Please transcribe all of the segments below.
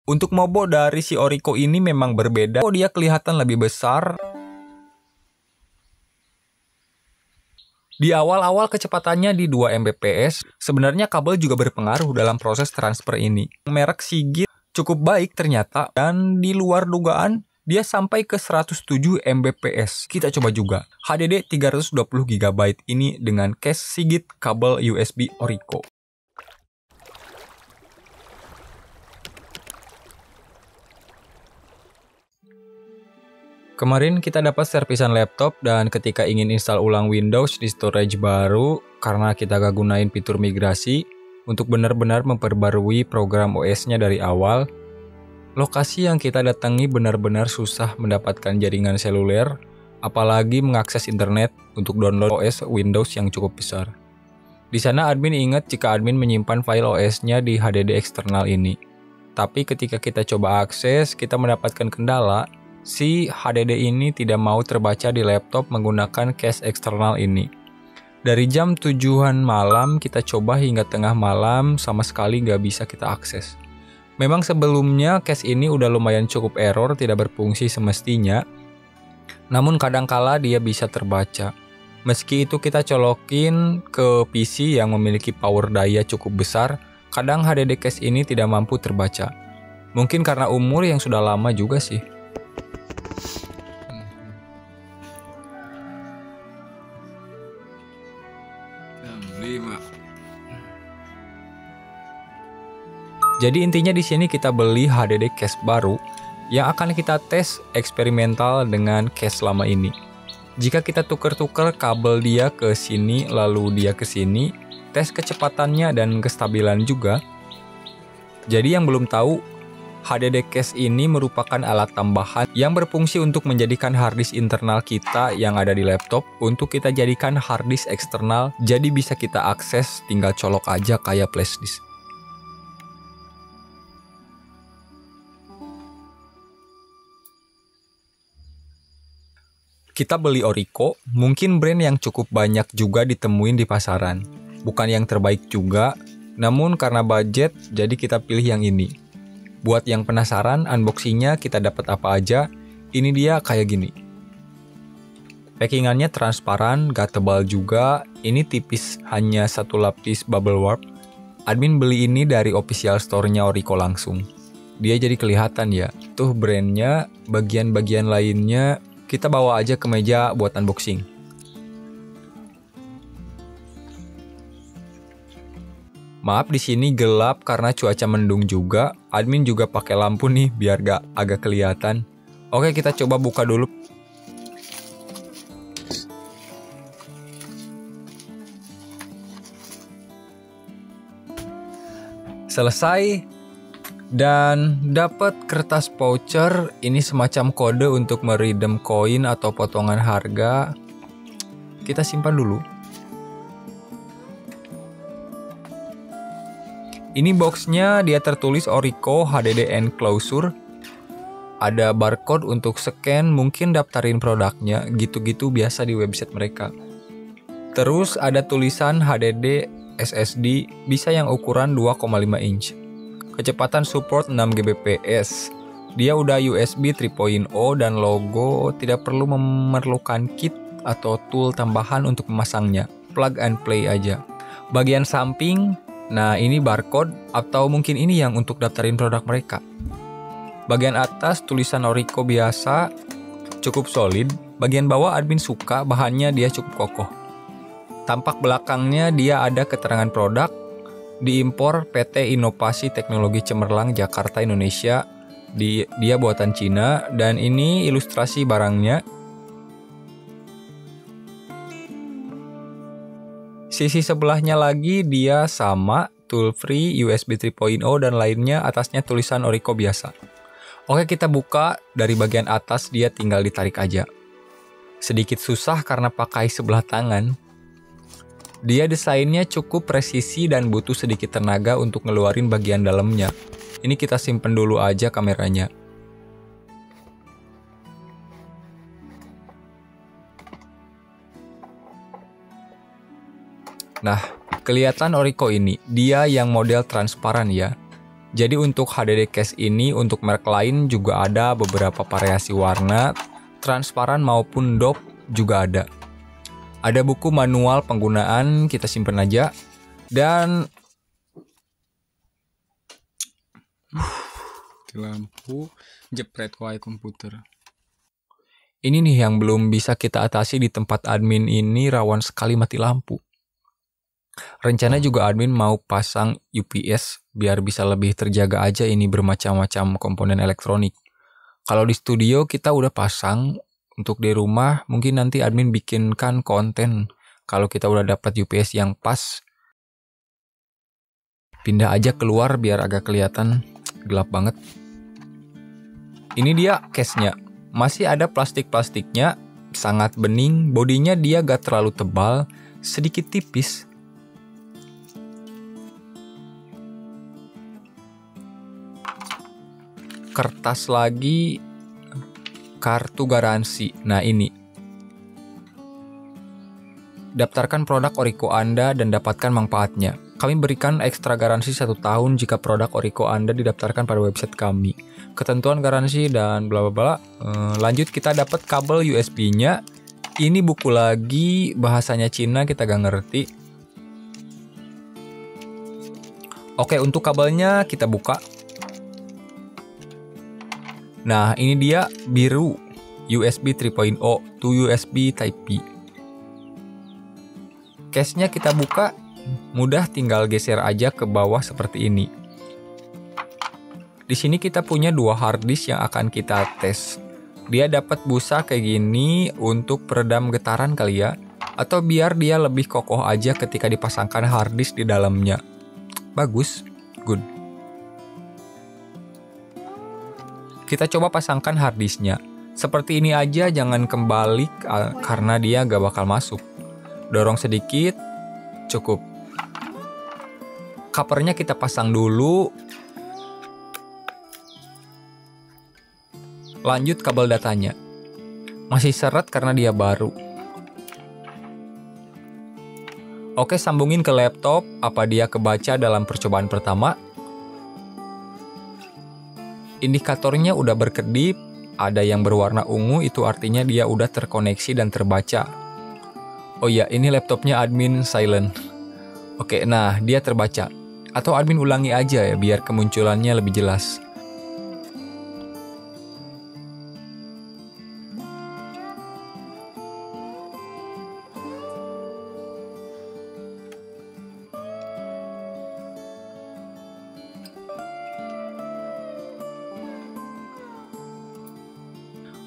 Untuk Mobo dari si Orico ini memang berbeda. Oh, dia kelihatan lebih besar. Di awal-awal kecepatannya di 2 Mbps, sebenarnya kabel juga berpengaruh dalam proses transfer ini. Merek Seagate cukup baik ternyata, dan di luar dugaan, dia sampai ke 107 Mbps. Kita coba juga. HDD 320 GB ini dengan case Seagate kabel USB Orico. Kemarin kita dapat servisan laptop dan ketika ingin install ulang Windows di storage baru karena kita gak gunain fitur migrasi untuk benar-benar memperbarui program OS-nya dari awal, lokasi yang kita datangi benar-benar susah mendapatkan jaringan seluler, apalagi mengakses internet untuk download OS Windows yang cukup besar. Di sana admin ingat jika admin menyimpan file OS-nya di HDD eksternal ini. Tapi ketika kita coba akses, kita mendapatkan kendala. Si HDD ini tidak mau terbaca di laptop menggunakan cache eksternal ini. Dari jam 7-an malam kita coba hingga tengah malam sama sekali nggak bisa kita akses. Memang sebelumnya cache ini udah lumayan cukup error, tidak berfungsi semestinya. Namun kadangkala dia bisa terbaca. Meski itu kita colokin ke PC yang memiliki power daya cukup besar, kadang HDD cache ini tidak mampu terbaca. Mungkin karena umur yang sudah lama juga sih. Jadi intinya di sini kita beli HDD cache baru yang akan kita tes eksperimental dengan cache lama ini. Jika kita tuker-tuker kabel dia ke sini lalu dia ke sini, tes kecepatannya dan kestabilan juga. Jadi yang belum tahu, HDD cache ini merupakan alat tambahan yang berfungsi untuk menjadikan harddisk internal kita yang ada di laptop untuk kita jadikan harddisk eksternal, jadi bisa kita akses tinggal colok aja kayak flashdisk. Kita beli Orico, mungkin brand yang cukup banyak juga ditemuin di pasaran. Bukan yang terbaik juga, namun karena budget, jadi kita pilih yang ini. Buat yang penasaran unboxingnya kita dapat apa aja, ini dia kayak gini. Packingannya transparan, gak tebal juga, ini tipis, hanya satu lapis bubble wrap. Admin beli ini dari official store-nya Orico langsung. Dia jadi kelihatan ya, tuh brandnya, bagian-bagian lainnya, kita bawa aja ke meja buat unboxing. Maaf di sini gelap karena cuaca mendung juga. Admin juga pakai lampu nih biar gak agak kelihatan. Oke, kita coba buka dulu. Selesai. Dan dapat kertas voucher, ini semacam kode untuk meredeem koin atau potongan harga. Kita simpan dulu. Ini boxnya dia tertulis Orico HDD Enclosure. Ada barcode untuk scan, mungkin daftarin produknya, gitu-gitu biasa di website mereka. Terus ada tulisan HDD SSD, bisa yang ukuran 2,5 inch. Kecepatan support 6 Gbps. Dia udah USB 3.0 dan logo, tidak perlu memerlukan kit atau tool tambahan untuk memasangnya. Plug and play aja. Bagian samping, nah ini barcode atau mungkin ini yang untuk daftarin produk mereka. Bagian atas tulisan Orico biasa, cukup solid. Bagian bawah admin suka, bahannya dia cukup kokoh. Tampak belakangnya dia ada keterangan produk. Diimpor PT Inovasi Teknologi Cemerlang Jakarta Indonesia. Dia buatan Cina dan ini ilustrasi barangnya. Sisi sebelahnya lagi dia sama, tool free, USB 3.0 dan lainnya, atasnya tulisan Orico biasa. Oke, kita buka. Dari bagian atas dia tinggal ditarik aja. Sedikit susah karena pakai sebelah tangan. Dia desainnya cukup presisi dan butuh sedikit tenaga untuk ngeluarin bagian dalamnya. Ini kita simpen dulu aja kameranya. Nah, kelihatan Orico ini, dia yang model transparan ya. Jadi untuk HDD case ini untuk merek lain juga ada beberapa variasi warna, transparan maupun dop juga ada. Ada buku manual penggunaan, kita simpen aja. Dan lampu jepret kuai komputer. Ini nih yang belum bisa kita atasi di tempat admin ini, rawan sekali mati lampu. Rencana juga admin mau pasang UPS biar bisa lebih terjaga aja ini bermacam-macam komponen elektronik. Kalau di studio kita udah pasang, untuk di rumah mungkin nanti admin bikinkan konten. Kalau kita udah dapat UPS yang pas, pindah aja keluar biar agak kelihatan gelap banget. Ini dia case-nya. Masih ada plastik-plastiknya, sangat bening, bodinya dia gak terlalu tebal, sedikit tipis. Kertas lagi, kartu garansi. Nah ini, daftarkan produk Oriko Anda dan dapatkan manfaatnya. Kami berikan ekstra garansi 1 tahun jika produk Oriko Anda didaftarkan pada website kami. Ketentuan garansi dan bla bla bla. Lanjut kita dapat kabel USB-nya. Ini buku lagi, bahasanya Cina kita gak ngerti. Oke, untuk kabelnya kita buka. Nah, ini dia biru, USB 3.0 to USB Type B. Case-nya kita buka, mudah tinggal geser aja ke bawah seperti ini. Di sini kita punya 2 hard disk yang akan kita tes. Dia dapat busa kayak gini untuk peredam getaran kali ya, atau biar dia lebih kokoh aja ketika dipasangkan hard disk di dalamnya. Bagus, good. Kita coba pasangkan harddisknya. Seperti ini aja, jangan kembali karena dia gak bakal masuk. Dorong sedikit, cukup. Covernya kita pasang dulu. Lanjut kabel datanya. Masih seret karena dia baru. Oke, sambungin ke laptop. Apa dia kebaca dalam percobaan pertama? Indikatornya udah berkedip, ada yang berwarna ungu, itu artinya dia udah terkoneksi dan terbaca. Oh iya, ini laptopnya admin silent. Oke, nah dia terbaca. Atau admin ulangi aja ya, biar kemunculannya lebih jelas.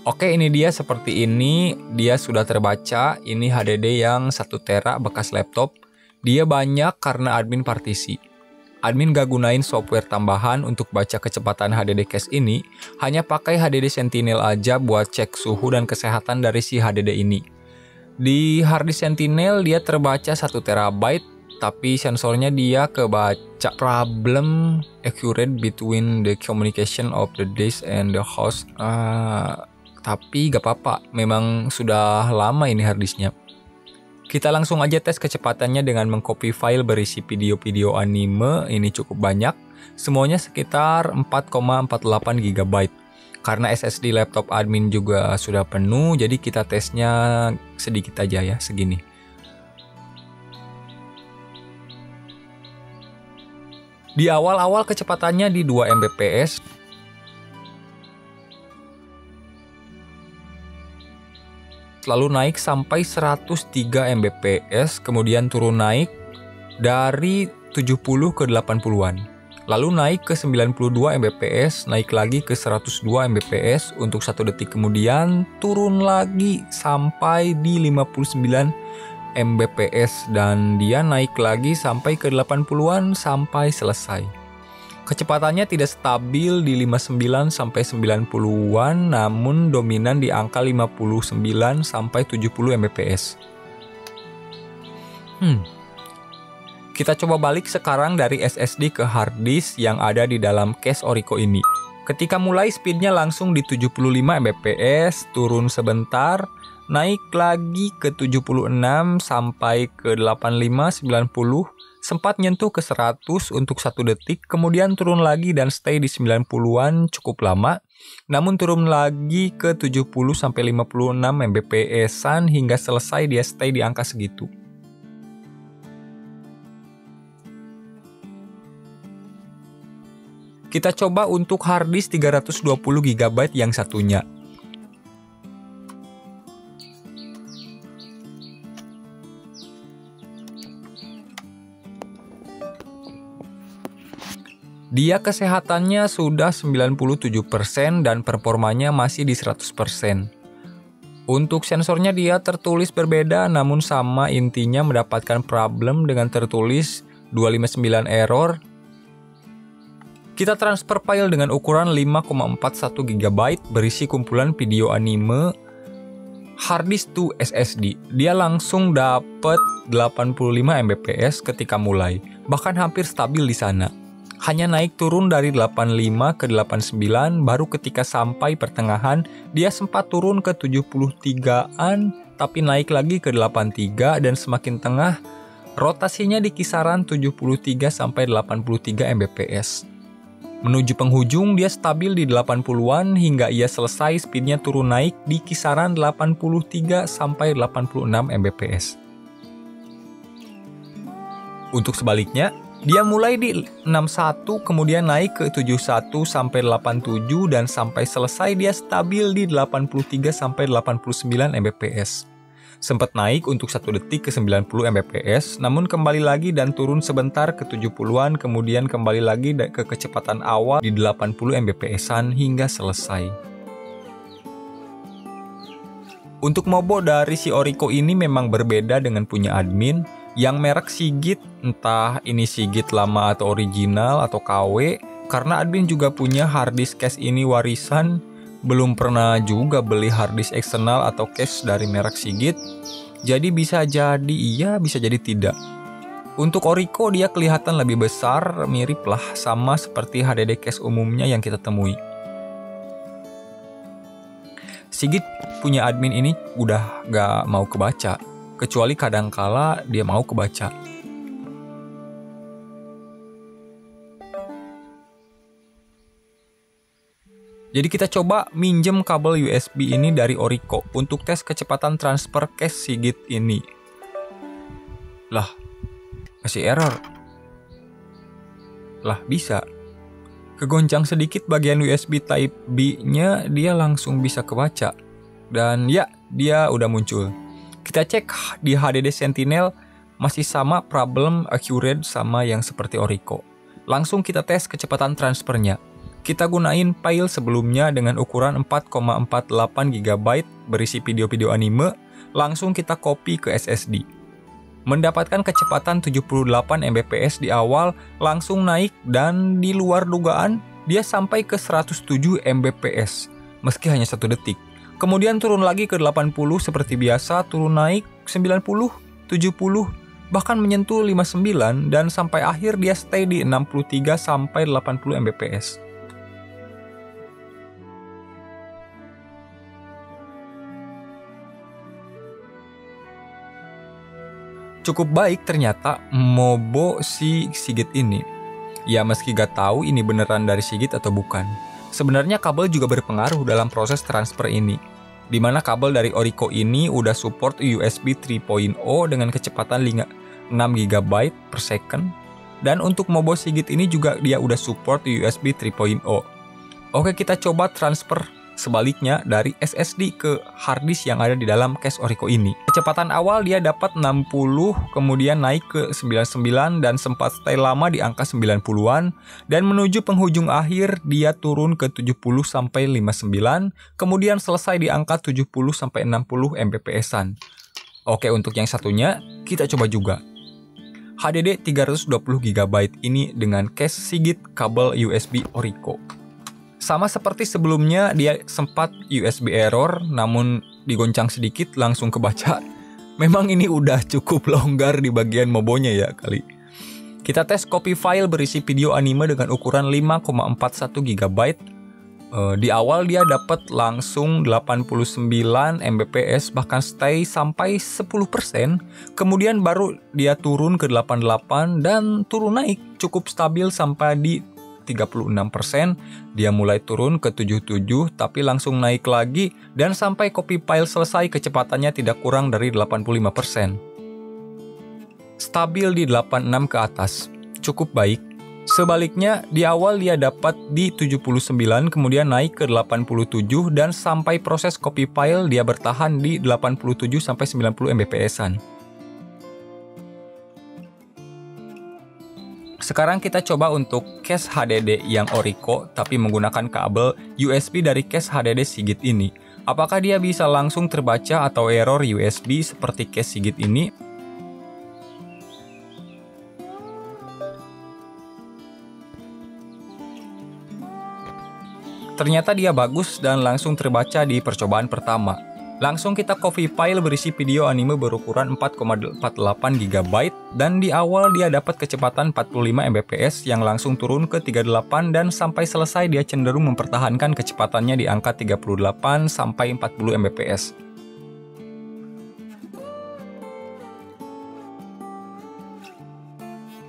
Oke, ini dia seperti ini. Dia sudah terbaca. Ini HDD yang 1 tera bekas laptop. Dia banyak karena admin partisi. Admin gak gunain software tambahan untuk baca kecepatan HDD cache ini. Hanya pakai HDD Sentinel aja buat cek suhu dan kesehatan dari si HDD ini. Di harddisk Sentinel dia terbaca 1 terabyte. Tapi sensornya dia kebaca. Problem accurate between the communication of the disk and the host. Tapi gak apa-apa, memang sudah lama ini harddisknya. Kita langsung aja tes kecepatannya dengan mengcopy file berisi video-video anime. Ini cukup banyak, semuanya sekitar 4,48 GB. Karena SSD laptop admin juga sudah penuh, jadi kita tesnya sedikit aja ya, segini. Di awal-awal kecepatannya di 2 Mbps. Lalu naik sampai 103 Mbps, kemudian turun naik dari 70 ke 80-an. Lalu naik ke 92 Mbps, naik lagi ke 102 Mbps, untuk 1 detik kemudian turun lagi sampai di 59 Mbps, dan dia naik lagi sampai ke 80-an sampai selesai. Kecepatannya tidak stabil di 59 sampai 90-an, namun dominan di angka 59 sampai 70 Mbps. Kita coba balik sekarang dari SSD ke hard disk yang ada di dalam case Oriko ini. Ketika mulai speednya langsung di 75 Mbps, turun sebentar, naik lagi ke 76 sampai ke 85, 90, sempat nyentuh ke 100 untuk 1 detik, kemudian turun lagi dan stay di 90-an cukup lama, namun turun lagi ke 70-56 Mbps-an hingga selesai dia stay di angka segitu. Kita coba untuk harddisk 320 GB yang satunya. Dia kesehatannya sudah 97% dan performanya masih di 100%. Untuk sensornya dia tertulis berbeda namun sama, intinya mendapatkan problem dengan tertulis 259 error. Kita transfer file dengan ukuran 5,41 GB berisi kumpulan video anime, harddisk to SSD. Dia langsung dapat 85 Mbps ketika mulai, bahkan hampir stabil di sana. Hanya naik turun dari 85 ke 89, baru ketika sampai pertengahan dia sempat turun ke 73-an, tapi naik lagi ke 83 dan semakin tengah rotasinya di kisaran 73 sampai 83 Mbps. Menuju penghujung dia stabil di 80-an hingga ia selesai speednya turun naik di kisaran 83 sampai 86 Mbps. Untuk sebaliknya, dia mulai di 61 kemudian naik ke 71 sampai 87 dan sampai selesai dia stabil di 83 sampai 89 Mbps. Sempat naik untuk 1 detik ke 90 Mbps, namun kembali lagi dan turun sebentar ke 70-an, kemudian kembali lagi ke kecepatan awal di 80 Mbps-an hingga selesai. Untuk Mobo dari si Orico ini memang berbeda dengan punya admin, yang merek Sigit, entah ini Sigit lama atau original atau KW, karena admin juga punya harddisk case ini warisan, belum pernah juga beli harddisk eksternal atau case dari merek Sigit, jadi bisa jadi iya, bisa jadi tidak. Untuk Orico dia kelihatan lebih besar, mirip lah sama seperti HDD case umumnya yang kita temui. Sigit punya admin ini udah gak mau kebaca, kecuali kadangkala dia mau kebaca. Jadi kita coba minjem kabel USB ini dari Orico untuk tes kecepatan transfer case Sigit ini. Lah, masih error. Lah, bisa. Kegoncang sedikit bagian USB Type B-nya, dia langsung bisa kebaca. Dan ya, dia udah muncul. Kita cek di HDD Sentinel, masih sama problem accurate sama yang seperti Orico. Langsung kita tes kecepatan transfernya. Kita gunain file sebelumnya dengan ukuran 4,48 GB berisi video-video anime, langsung kita copy ke SSD. Mendapatkan kecepatan 78 Mbps di awal, langsung naik dan di luar dugaan dia sampai ke 107 Mbps, meski hanya 1 detik. Kemudian turun lagi ke 80 seperti biasa, turun naik 90, 70, bahkan menyentuh 59 dan sampai akhir dia stay di 63 sampai 80 Mbps. Cukup baik ternyata Mobo si Sigit ini. Ya meski gak tahu ini beneran dari Sigit atau bukan. Sebenarnya kabel juga berpengaruh dalam proses transfer ini. Dimana kabel dari Orico ini udah support USB 3.0 dengan kecepatan 6 GB per second. Dan untuk Mobo Sigit ini juga dia udah support USB 3.0. Oke, kita coba transfer sebaliknya dari SSD ke harddisk yang ada di dalam case Orico ini. Kecepatan awal dia dapat 60, kemudian naik ke 99 dan sempat stay lama di angka 90-an, dan menuju penghujung akhir dia turun ke 70 sampai 59, kemudian selesai di angka 70 sampai 60 Mbps-an. Oke, untuk yang satunya kita coba juga. HDD 320 GB ini dengan case Sigit kabel USB Orico. Sama seperti sebelumnya, dia sempat USB error, namun digoncang sedikit langsung kebaca. Memang ini udah cukup longgar di bagian Mobonya ya kali. Kita tes copy file berisi video anime dengan ukuran 5,41 GB. Di awal dia dapat langsung 89 Mbps, bahkan stay sampai 10%, kemudian baru dia turun ke 88 dan turun naik cukup stabil sampai di 36%, dia mulai turun ke 77 tapi langsung naik lagi dan sampai copy file selesai kecepatannya tidak kurang dari 85%. Stabil di 86 ke atas, cukup baik. Sebaliknya, di awal dia dapat di 79, kemudian naik ke 87 dan sampai proses copy file dia bertahan di 87 sampai 90 Mbps-an. Sekarang kita coba untuk case HDD yang Orico tapi menggunakan kabel USB dari case HDD Seagate ini. Apakah dia bisa langsung terbaca atau error USB seperti case Seagate ini? Ternyata dia bagus dan langsung terbaca di percobaan pertama. Langsung kita copy file berisi video anime berukuran 4,48 GB dan di awal dia dapat kecepatan 45 Mbps yang langsung turun ke 38 dan sampai selesai dia cenderung mempertahankan kecepatannya di angka 38 sampai 40 Mbps.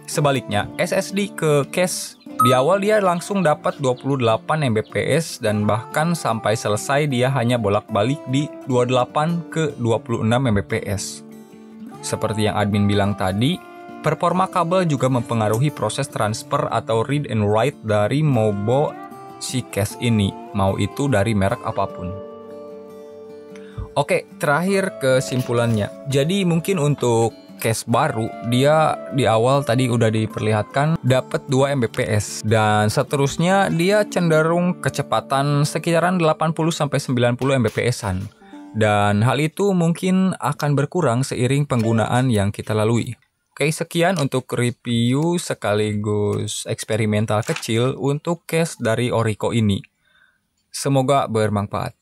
Sebaliknya, SSD ke case di awal dia langsung dapat 28 Mbps dan bahkan sampai selesai dia hanya bolak-balik di 28 ke 26 Mbps. Seperti yang admin bilang tadi, performa kabel juga mempengaruhi proses transfer atau read and write dari MOBO si case ini, mau itu dari merek apapun. Oke, terakhir kesimpulannya. Jadi mungkin untuk case baru, dia di awal tadi udah diperlihatkan dapat 2 Mbps dan seterusnya dia cenderung kecepatan sekitaran 80-90 Mbps-an. Dan hal itu mungkin akan berkurang seiring penggunaan yang kita lalui. Oke, sekian untuk review sekaligus eksperimental kecil untuk case dari Orico ini. Semoga bermanfaat.